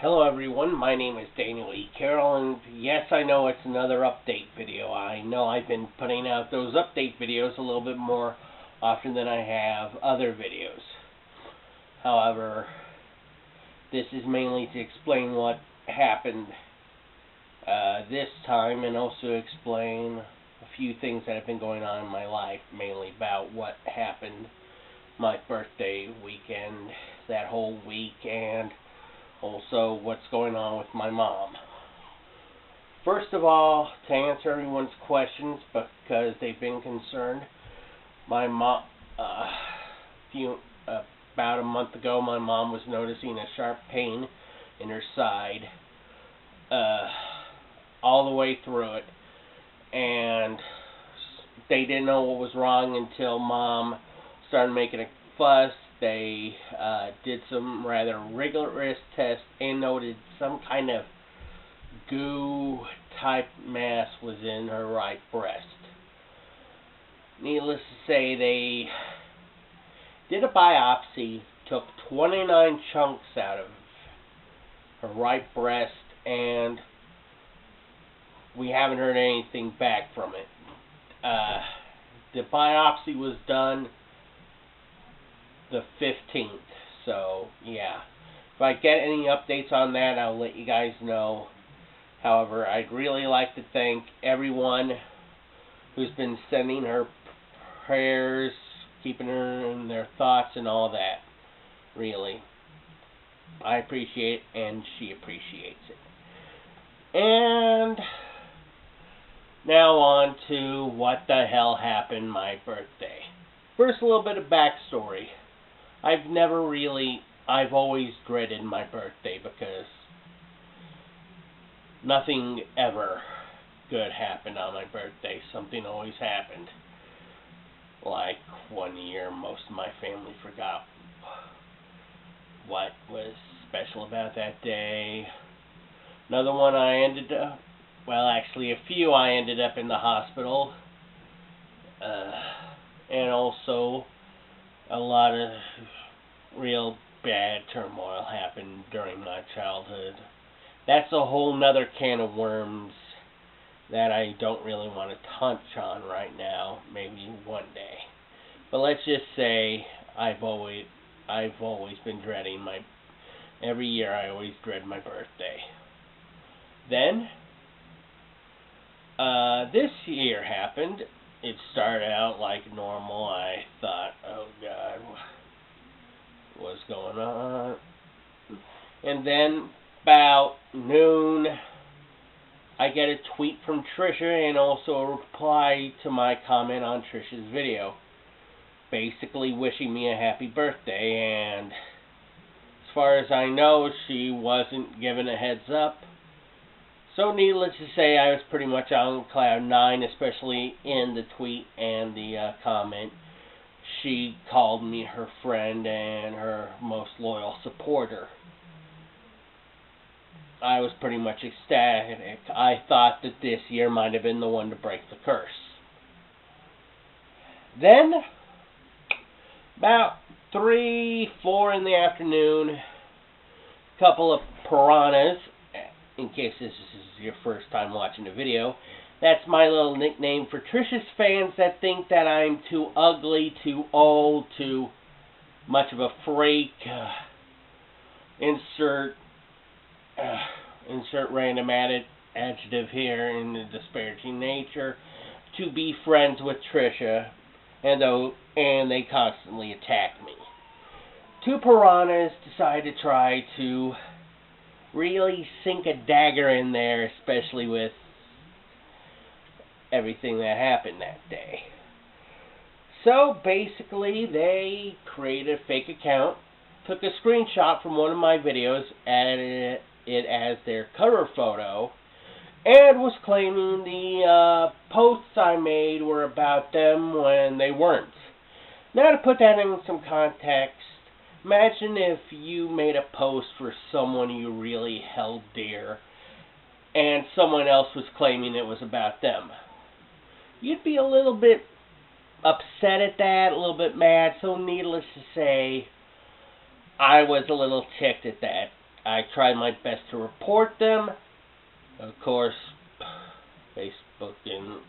Hello everyone, my name is Daniel E. Carroll, and yes, I know it's another update video. I know I've been putting out those update videos a little bit more often than I have other videos. However, this is mainly to explain what happened this time, and also explain a few things that have been going on in my life, mainly about what happened my birthday weekend, that whole week, and also what's going on with my mom. First of all, to answer everyone's questions, because they've been concerned, my mom, about a month ago, my mom was noticing a sharp pain in her side, all the way through it, and they didn't know what was wrong until Mom started making a fuss. They did some rather rigorous tests and noted some kind of goo type mass was in her right breast. Needless to say, they did a biopsy, took 29 chunks out of her right breast, and we haven't heard anything back from it. The biopsy was done the 15th, so yeah. If I get any updates on that, I'll let you guys know. However, I'd really like to thank everyone who's been sending her prayers, keeping her in their thoughts and all that. Really. I appreciate it, and she appreciates it. And now on to what the hell happened my birthday. First, a little bit of backstory. I've always dreaded my birthday because nothing ever good happened on my birthday. Something always happened. Like one year, most of my family forgot what was special about that day. Another one a few I ended up in the hospital. And also a lot of real bad turmoil happened during my childhood. That's a whole nother can of worms that I don't really want to touch on right now. Maybe one day. But let's just say I've always been dreading every year I always dread my birthday. Then this year happened. It started out like normal. I thought, oh God, what's going on? And then about noon, I get a tweet from Trisha and also a reply to my comment on Trisha's video, basically wishing me a happy birthday. And as far as I know, she wasn't given a heads up. So needless to say, I was pretty much on cloud 9, especially in the tweet and the comment. She called me her friend and her most loyal supporter. I was pretty much ecstatic. I thought that this year might have been the one to break the curse. Then, about 3, 4 in the afternoon, a couple of piranhas, in case this is your first time watching the video, that's my little nickname for Trisha's fans that think that I'm too ugly, too old, too much of a freak. Insert random adjective here in the disparaging nature, to be friends with Trisha, and they constantly attack me. 2 piranhas decide to try to really sink a dagger in there, especially with everything that happened that day. So basically, they created a fake account, took a screenshot from one of my videos, added it as their cover photo, and was claiming the posts I made were about them when they weren't. Now, to put that in some context, imagine if you made a post for someone you really held dear, and someone else was claiming it was about them. You'd be a little bit upset at that, a little bit mad, so needless to say, I was a little ticked at that. I tried my best to report them. Of course, Facebook and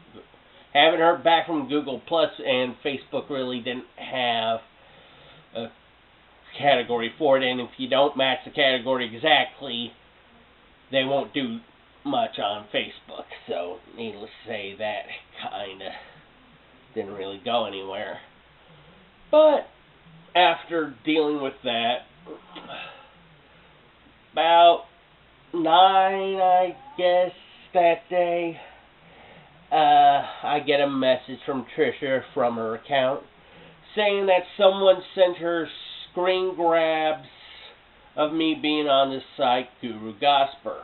haven't heard back from Google Plus, and Facebook really didn't have a category for it. And if you don't match the category exactly, they won't do much on Facebook. So, needless to say, that kind of didn't really go anywhere. But after dealing with that, about 9, I guess, that day, I get a message from Trisha from her account saying that someone sent her screen grabs of me being on the site Guru Gosper,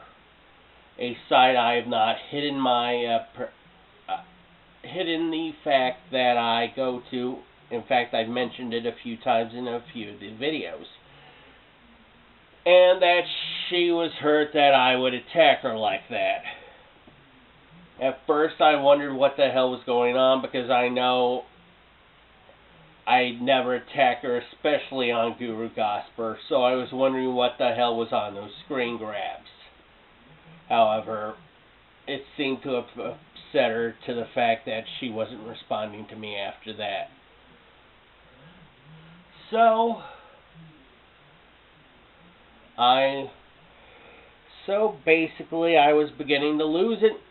a site I have not hidden hidden the fact that I go to. In fact, I've mentioned it a few times in a few of the videos. And that she was hurt that I would attack her like that. At first I wondered what the hell was going on, because I know I'd never attack her, especially on Guru Gosper, so I was wondering what the hell was on those screen grabs. However, it seemed to have upset her to the fact that she wasn't responding to me after that. So basically I was beginning to lose it.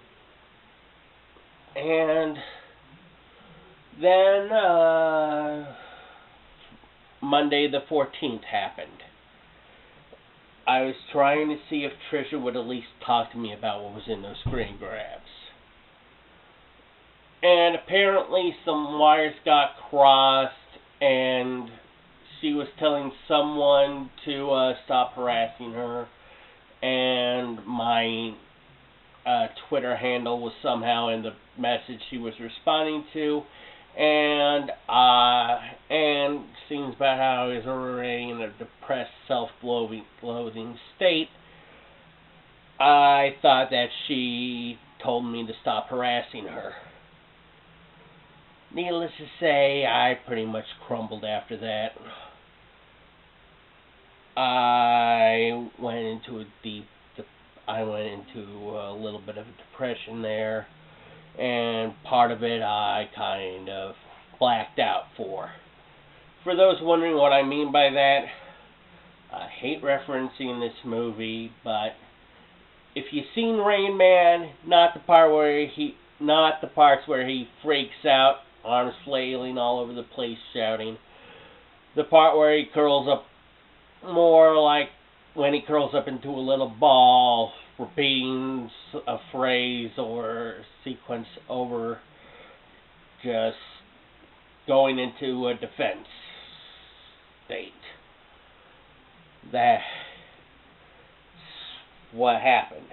And then Monday the 14th happened. I was trying to see if Trisha would at least talk to me about what was in those screen grabs. And apparently some wires got crossed, and she was telling someone to stop harassing her, and my Twitter handle was somehow in the message she was responding to, and seems about how I was already in a depressed, self-loathing state. I thought that she told me to stop harassing her. Needless to say, I pretty much crumbled after that. I went into a little bit of a depression there, and part of it I kind of blacked out for. For those wondering what I mean by that, I hate referencing this movie, but if you've seen Rain Man, not the parts where he freaks out, arms flailing all over the place shouting, the part where he curls up, more like when he curls up into a little ball, repeating a phrase or sequence over, just going into a defense state. That's what happened.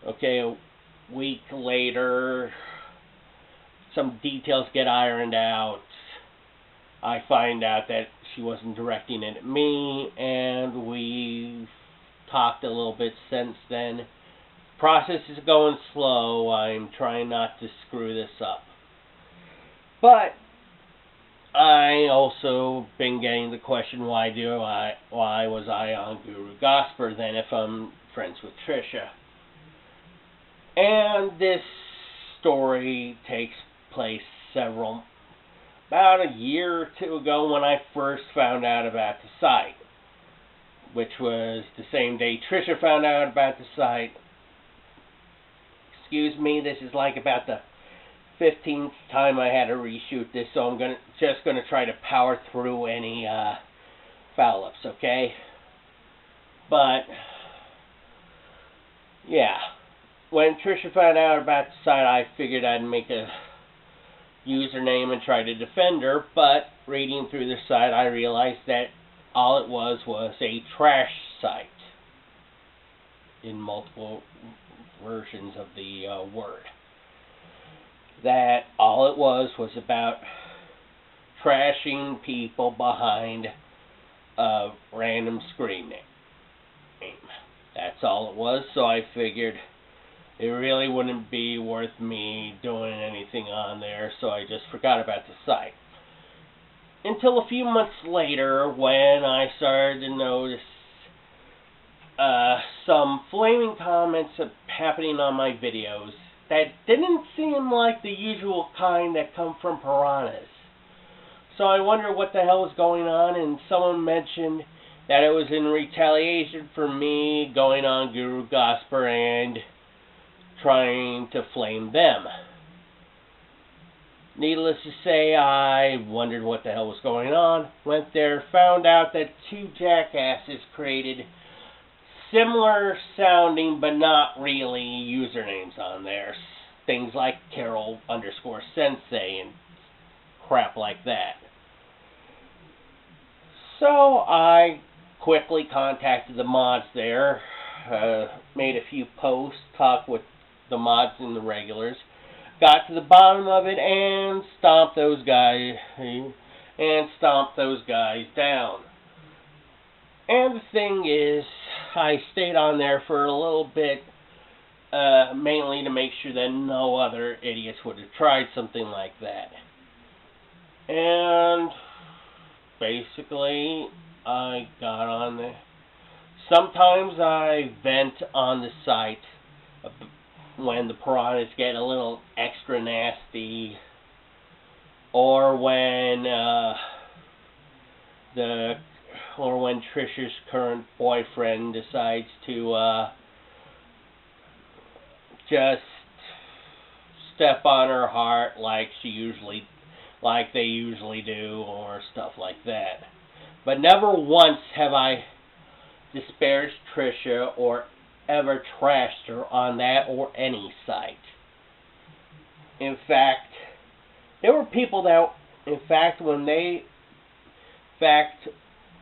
Okay, a week later, some details get ironed out. I find out that she wasn't directing it at me, and we've talked a little bit since then. Process is going slow. I'm trying not to screw this up. But I also been getting the question, why was I on Guru Gosper then if I'm friends with Trisha? And this story takes place about a year or two ago, when I first found out about the site, which was the same day Trisha found out about the site. Excuse me, this is like about the 15th time I had to reshoot this, so I'm just gonna try to power through any foul-ups, okay? But yeah, when Trisha found out about the site, I figured I'd make a username and try to defend her, but reading through the site, I realized that all it was a trash site in multiple versions of the word. That all it was about trashing people behind a random screen name. That's all it was, so I figured it really wouldn't be worth me doing anything on there, so I just forgot about the site. Until a few months later, when I started to notice some flaming comments happening on my videos that didn't seem like the usual kind that come from piranhas. So I wonder what the hell was going on, and someone mentioned that it was in retaliation for me going on Guru Gospel and trying to flame them. Needless to say, I wondered what the hell was going on. Went there, found out that two jackasses created similar sounding but not really usernames on there. Things like Carol_Sensei and crap like that. So I quickly contacted the mods there, made a few posts, talked with the mods and the regulars, got to the bottom of it, and stomped those guys down. And the thing is, I stayed on there for a little bit, mainly to make sure that no other idiots would have tried something like that. And basically, I got on there. Sometimes I vent on the site when the piranhas get a little extra nasty, or when Trisha's current boyfriend decides to just step on her heart like they usually do, or stuff like that. But never once have I disparaged Trisha or ever trashed her on that or any site. In fact, there were people that,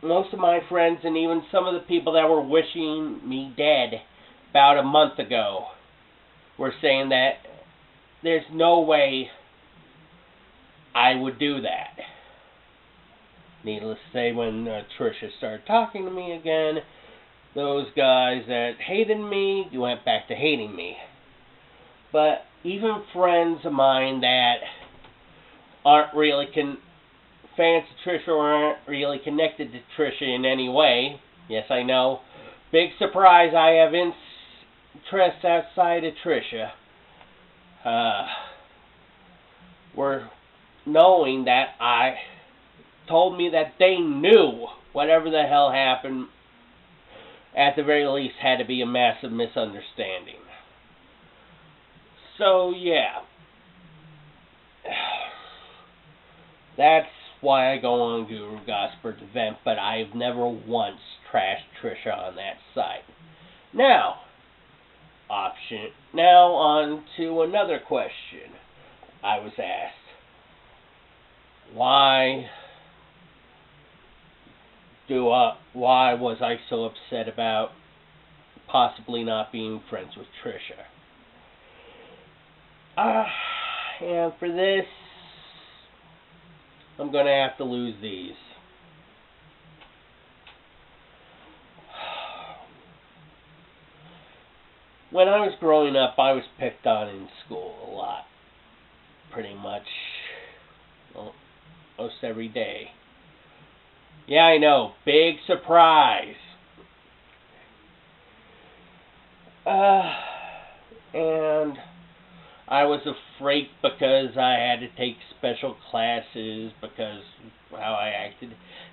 most of my friends and even some of the people that were wishing me dead about a month ago were saying that there's no way I would do that. Needless to say, when Trisha started talking to me again, those guys that hated me went back to hating me. But even friends of mine that aren't really fans of Trisha or aren't really connected to Trisha in any way, yes, I know, big surprise, I have interests outside of Trisha, were knowing that told me that they knew whatever the hell happened, at the very least, had to be a massive misunderstanding. So, yeah. That's why I go on Guru Gospel to vent, but I've never once trashed Trisha on that site. Now on to another question I was asked. Why was I so upset about possibly not being friends with Trisha? And for this, I'm going to have to lose these. When I was growing up, I was picked on in school a lot. Pretty much almost every day. Yeah, I know. Big surprise. And I was a freak because I had to take special classes because of how I acted.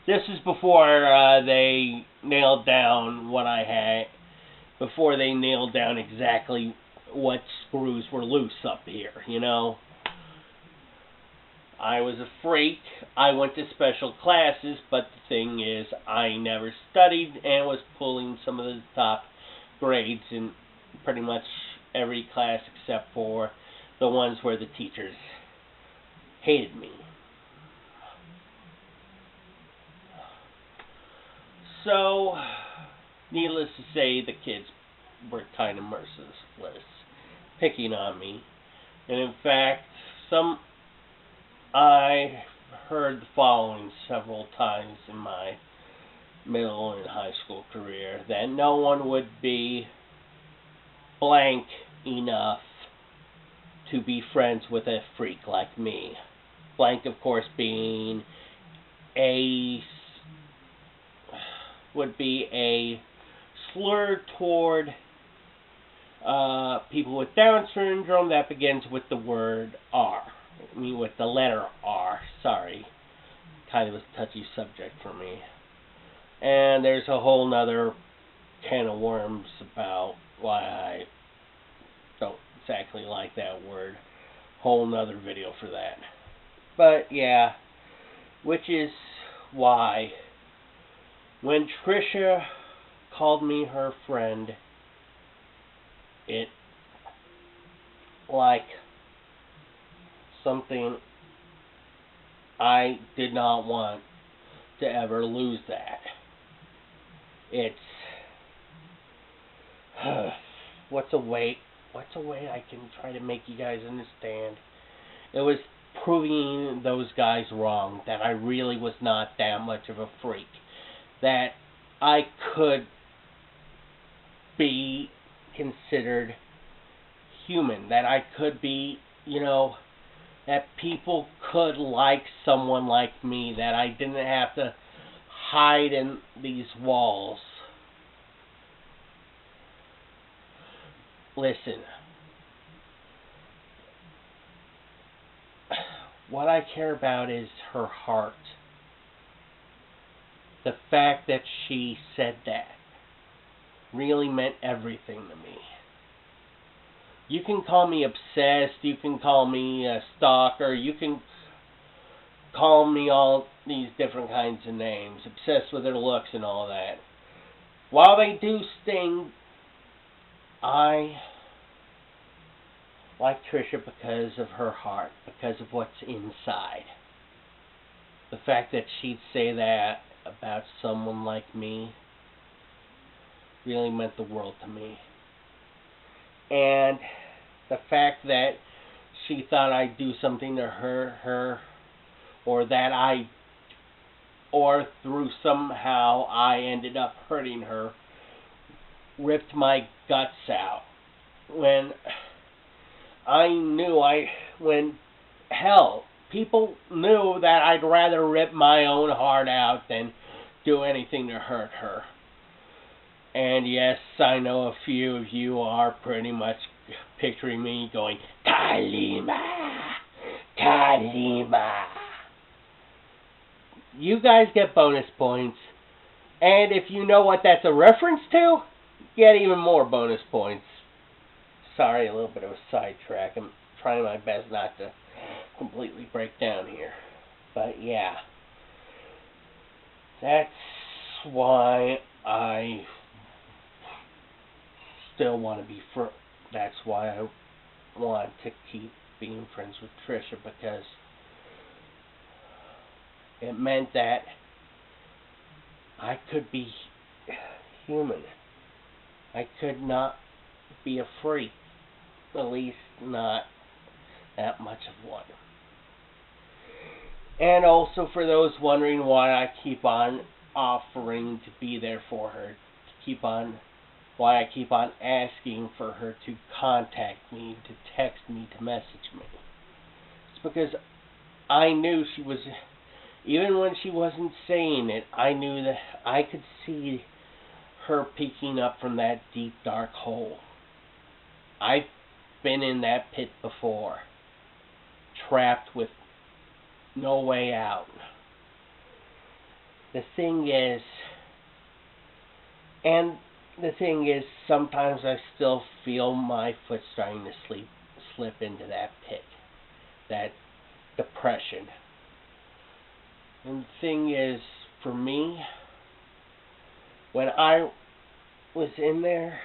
This is before they nailed down what I had, before they nailed down exactly what screws were loose up here, you know. I was a freak. I went to special classes, but the thing is, I never studied and was pulling some of the top grades in pretty much every class except for the ones where the teachers hated me. So, needless to say, the kids were kind of merciless, picking on me. And in fact, I heard the following several times in my middle and high school career, that no one would be blank enough to be friends with a freak like me. Blank, of course, being would be a slur toward people with Down syndrome that begins with the word R. I mean, with the letter R. Sorry. Kind of a touchy subject for me. And there's a whole nother can of worms about why I don't exactly like that word. Whole nother video for that. But yeah, which is why when Trisha called me her friend, it like something I did not want to ever lose that. It's what's a way I can try to make you guys understand. It was proving those guys wrong, that I really was not that much of a freak, that I could be considered human, that I could be, that people could like someone like me, that I didn't have to hide in these walls. Listen, what I care about is her heart. The fact that she said that really meant everything to me. You can call me obsessed, you can call me a stalker, you can call me all these different kinds of names, obsessed with her looks and all that. While they do sting, I like Trisha because of her heart, because of what's inside. The fact that she'd say that about someone like me really meant the world to me. And the fact that she thought I'd do something to hurt her, or through somehow I ended up hurting her, ripped my guts out. When people knew that I'd rather rip my own heart out than do anything to hurt her. And yes, I know a few of you are pretty much picturing me going, Kalima, Kalima. You guys get bonus points. And if you know what that's a reference to, get even more bonus points. Sorry, a little bit of a sidetrack. I'm trying my best not to completely break down here. But yeah, that's why I still want to be that's why I want to keep being friends with Trisha, because it meant that I could be human. I could not be a freak, at least not that much of one. And also for those wondering why I keep on offering to be there for her, why I keep on asking for her to contact me, to text me, to message me. It's because I knew she was, even when she wasn't saying it, I knew that I could see her peeking up from that deep, dark hole. I've been in that pit before, trapped with no way out. The thing is, sometimes I still feel my foot starting to slip into that pit, that depression. And the thing is, for me, when I was in there,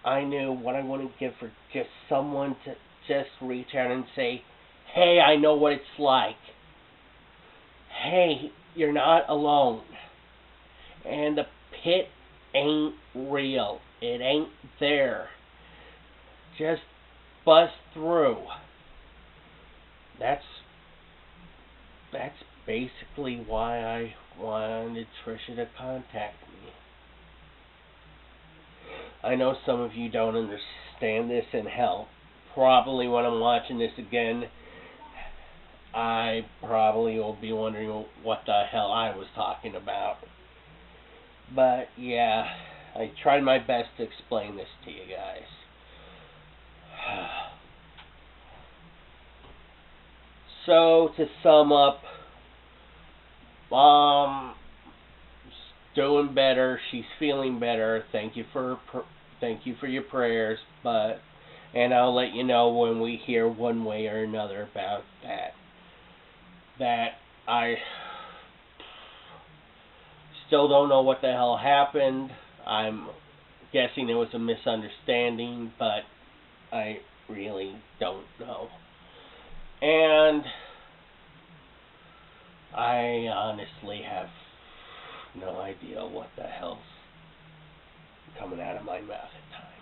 I knew what I wouldn't give for just someone to just reach out and say, hey, I know what it's like. Hey, you're not alone. And the pit ain't real. It ain't there. Just bust through. That's basically why I wanted Trisha to contact me. I know some of you don't understand this, and hell, probably when I'm watching this again, I probably will be wondering what the hell I was talking about. But yeah, I tried my best to explain this to you guys. So to sum up, Mom's doing better. She's feeling better. Thank you for your prayers. And I'll let you know when we hear one way or another about that. That I still don't know what the hell happened. I'm guessing it was a misunderstanding, but I really don't know. And I honestly have no idea what the hell's coming out of my mouth at times.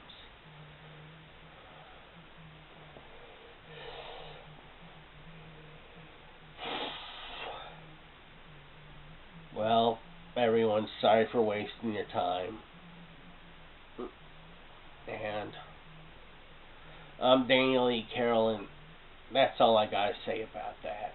Well, everyone, sorry for wasting your time. And I'm Daniel E. Carroll, and that's all I gotta say about that.